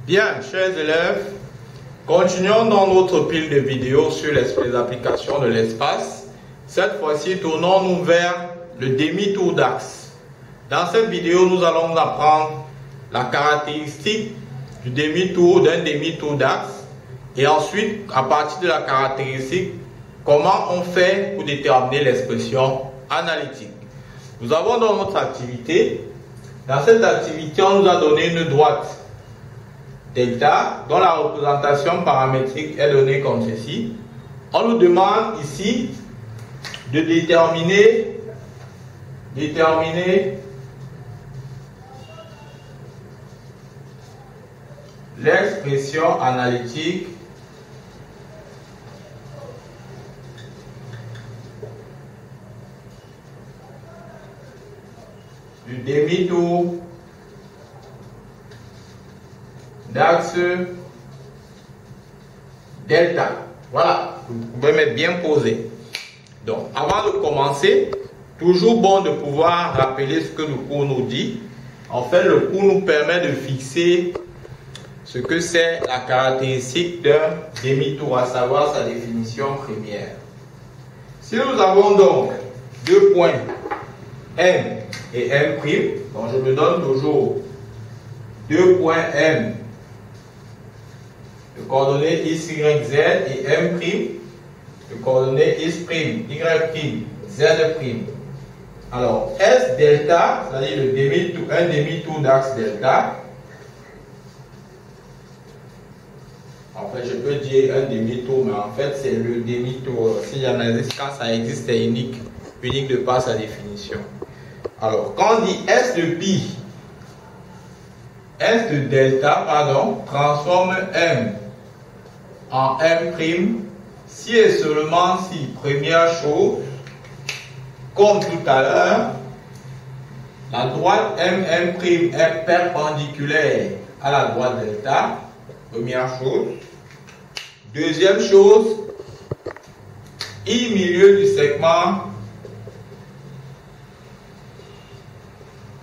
Bien, chers élèves, continuons dans notre pile de vidéos sur les applications de l'espace. Cette fois-ci, tournons-nous vers le demi-tour d'axe. Dans cette vidéo, nous allons apprendre la caractéristique du demi-tour, d'un demi-tour d'axe. Et ensuite, à partir de la caractéristique, comment on fait pour déterminer l'expression analytique. Nous avons dans notre activité, dans cette activité, on nous a donné une droite delta, dont la représentation paramétrique est donnée comme ceci. On nous demande ici de déterminer l'expression analytique du demi-tour d'axe delta. Voilà, vous pouvez mettre bien posé. Donc, avant de commencer, toujours bon de pouvoir rappeler ce que le cours nous dit. En fait, le cours nous permet de fixer ce que c'est la caractéristique d'un demi-tour, à savoir sa définition première. Si nous avons donc deux points M et M', donc je me donne toujours deux points M de coordonnées x, y, z et M' de coordonnées x', y', z'. Alors, S delta, c'est-à-dire un demi-tour d'axe delta. En fait, je peux dire un demi-tour, mais en fait, c'est le demi-tour. Si il y en a quand ça existe, c'est unique de par sa définition. Alors, quand on dit S de pi, S de delta, transforme M en M', si et seulement si, première chose, comme tout à l'heure, la droite M' est perpendiculaire à la droite delta, première chose. Deuxième chose, I milieu du segment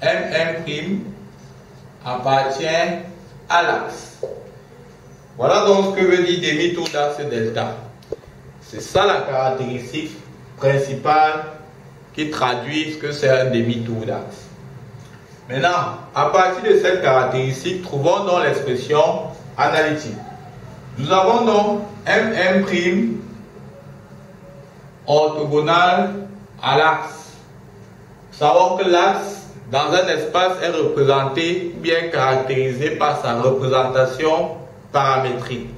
M' appartient à l'axe. Voilà donc ce que veut dire demi-tour d'axe delta. C'est ça la caractéristique principale qui traduit ce que c'est un demi-tour d'axe. Maintenant, à partir de cette caractéristique, trouvons donc l'expression analytique. Nous avons donc M' orthogonal à l'axe. Nous savons que l'axe dans un espace est représenté, bien caractérisé par sa représentation paramétrique.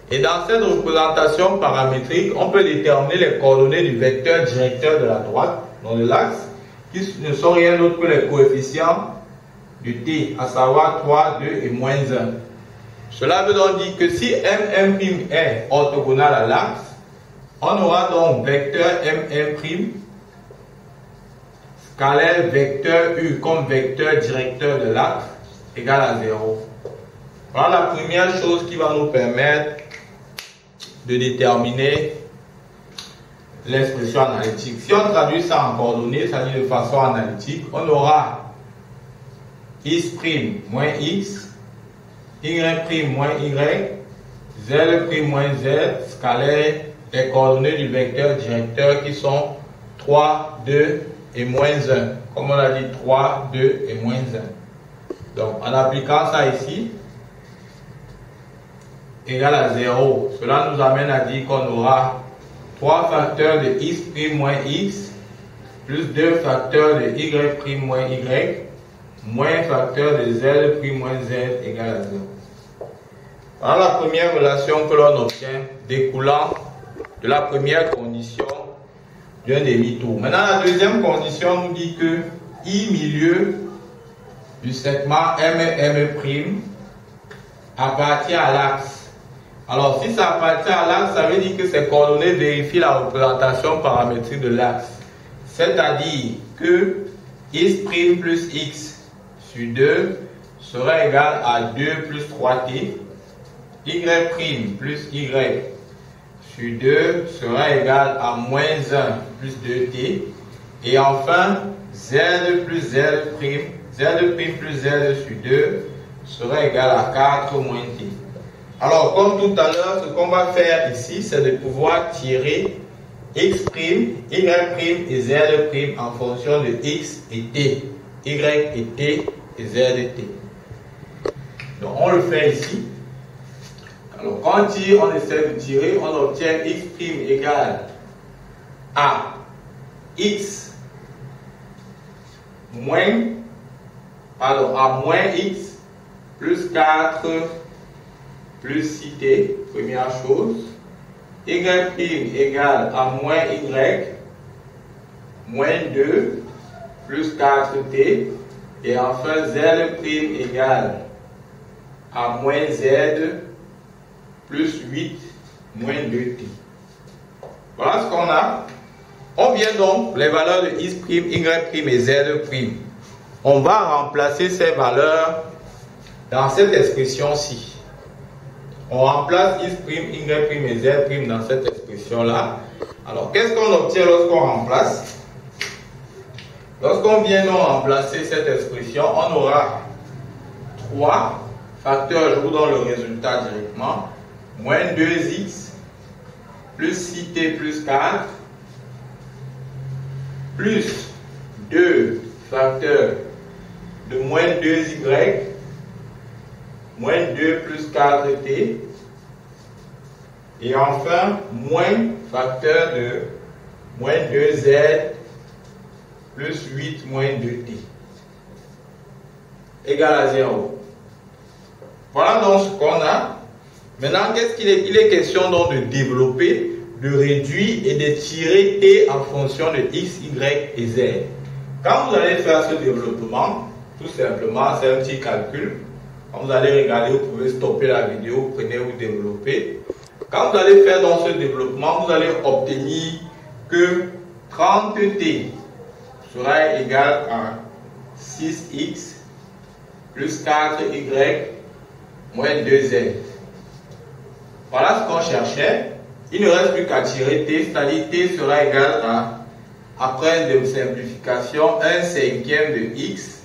Et dans cette représentation paramétrique, on peut déterminer les coordonnées du vecteur directeur de la droite, donc de l'axe, qui ne sont rien d'autre que les coefficients du t, à savoir 3, 2 et moins 1. Cela veut donc dire que si M' est orthogonal à l'axe, on aura donc vecteur M' scalaire vecteur U comme vecteur directeur de l'axe égal à 0. Voilà la première chose qui va nous permettre de déterminer l'expression analytique. Si on traduit ça en coordonnées, c'est-à-dire de façon analytique, on aura x' moins x, y' moins y, z' moins z, scalaire les coordonnées du vecteur directeur qui sont 3, 2 et moins 1. Comme on a dit, 3, 2 et moins 1. Donc, en appliquant ça ici, égal à 0, cela nous amène à dire qu'on aura 3 facteurs de x' moins x, plus 2 facteurs de y' moins y, moins facteur de z' moins z égal à 0. Voilà la première relation que l'on obtient découlant de la première condition d'un demi-tour. Maintenant, la deuxième condition nous dit que I milieu du segment M' appartient à l'axe. Alors, si ça appartient à l'axe, ça veut dire que ces coordonnées vérifient la représentation paramétrique de l'axe. C'est-à-dire que x' plus x sur 2 sera égal à 2 plus 3t, y' plus y sur 2 sera égal à moins 1 plus 2t, et enfin z plus z', z' plus z sur 2 sera égal à 4 moins t. Alors, comme tout à l'heure, ce qu'on va faire ici, c'est de pouvoir tirer x', y' et z' en fonction de x et t, y et t et z et t. Donc, on le fait ici. Alors, quand on essaie de tirer, on obtient x' égale à x à moins x plus 4 plus 6t, première chose. Y' égale à moins y moins 2 plus 4t. Et enfin z' égale à moins z plus 8 moins 2t. Voilà ce qu'on a. On vient donc les valeurs de x', y' et z'. On va remplacer ces valeurs dans cette expression-ci. On remplace x', y' et z' dans cette expression-là. Alors, qu'est-ce qu'on obtient lorsqu'on remplace? Lorsqu'on vient donc remplacer cette expression, on aura 3 facteurs, je vous donne le résultat directement, moins 2x plus 6t plus 4 plus 2 facteurs de moins 2y moins 2 plus 4t et enfin moins facteur de moins 2z plus 8 moins 2t égal à 0. Voilà donc ce qu'on a. Maintenant, qu'est-ce qu'il est? Il est question donc de développer, de réduire et de tirer t en fonction de x, y et z. Quand vous allez faire ce développement, tout simplement, c'est un petit calcul. Quand vous allez regarder, vous pouvez stopper la vidéo, vous prenez, vous développez. Quand vous allez faire dans ce développement, vous allez obtenir que 30t sera égal à 6x plus 4y moins 2z. Voilà ce qu'on cherchait. Il ne reste plus qu'à tirer t, c'est-à-dire t sera égal à, après une simplification, 1/5 de x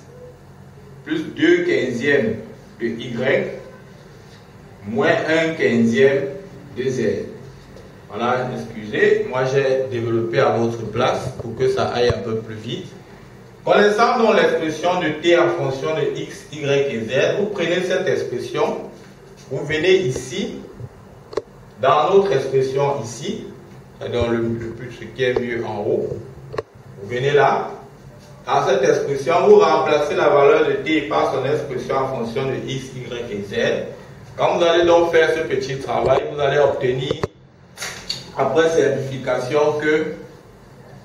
plus 2/15 de y moins 1/15 de z. Voilà, excusez, moi j'ai développé à votre place pour que ça aille un peu plus vite. Connaissant donc l'expression de t en fonction de x, y et z, vous prenez cette expression, vous venez ici, dans notre expression ici, dans le plus ce qui est mieux en haut, vous venez là, dans cette expression, vous remplacez la valeur de t par son expression en fonction de x, y et z. Quand vous allez donc faire ce petit travail, vous allez obtenir, après simplification, que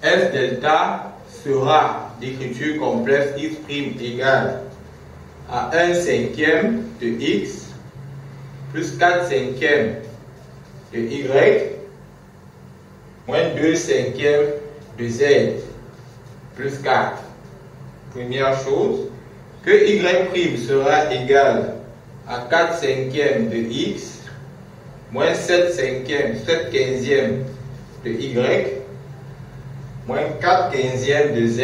S delta sera d'écriture complexe x' égale à 1/5 de x plus 4/5 de y moins 2/5 de z plus 4. Première chose, que y' sera égal à 4/5 de x moins 7/15 de y moins 4/15 de z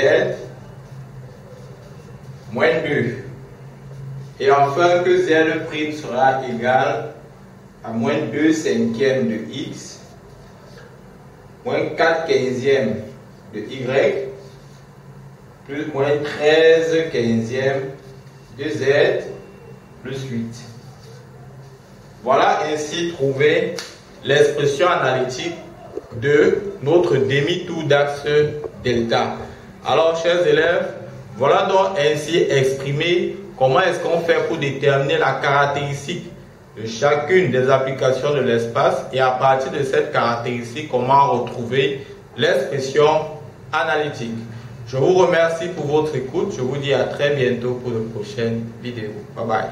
moins 2. Et enfin que z' sera égal à moins 2/5 de x moins 4/15 de y plus moins 13/15 de z plus 8. Voilà ainsi trouvé l'expression analytique de notre demi-tour d'axe delta. Alors, chers élèves, voilà donc ainsi exprimé comment est-ce qu'on fait pour déterminer la caractéristique de chacune des applications de l'espace et à partir de cette caractéristique, comment retrouver l'expression analytique. Je vous remercie pour votre écoute. Je vous dis à très bientôt pour une prochaine vidéo. Bye bye.